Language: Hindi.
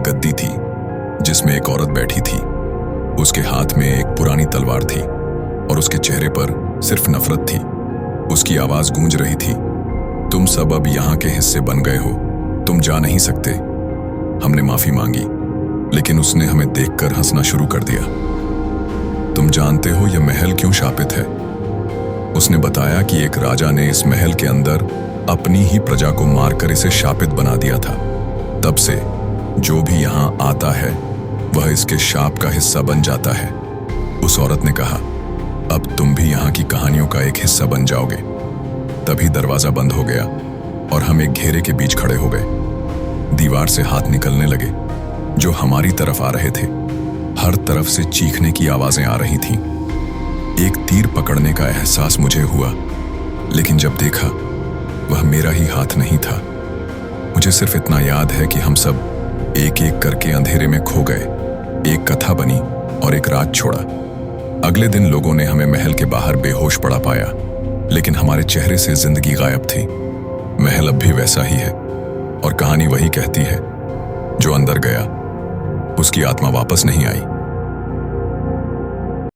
गद्दी थी जिसमें एक औरत बैठी थी। उसके हाथ में एक पुरानी तलवार थी और उसके चेहरे पर सिर्फ नफरत थी। उसकी आवाज गूंज रही थी, तुम सब अब यहाँ के हिस्से बन गए हो, तुम जा नहीं सकते। हमने माफी मांगी, लेकिन उसने हमें देखकर हंसना शुरू कर दिया। तुम जानते हो यह महल क्यों शापित है? उसने बताया कि एक राजा ने इस महल के अंदर अपनी ही प्रजा को मारकर इसे शापित बना दिया था। तब से जो भी यहाँ आता है वह इसके शाप का हिस्सा बन जाता है। उस औरत ने कहा, अब तुम भी यहाँ की कहानियों का एक हिस्सा बन जाओगे। तभी दरवाजा बंद हो गया और हम एक घेरे के बीच खड़े हो गए। दीवार से हाथ निकलने लगे जो हमारी तरफ आ रहे थे। हर तरफ से चीखने की आवाजें आ रही थीं। एक तीर पकड़ने का एहसास मुझे हुआ, लेकिन जब देखा वह मेरा ही हाथ नहीं था। मुझे सिर्फ इतना याद है कि हम सब एक एक करके अंधेरे में खो गए। एक कथा बनी और एक रात छोड़ा। अगले दिन लोगों ने हमें महल के बाहर बेहोश पड़ा पाया, लेकिन हमारे चेहरे से जिंदगी गायब थी। महल अब भी वैसा ही है और कहानी वही कहती है, जो अंदर गया उसकी आत्मा वापस नहीं आई।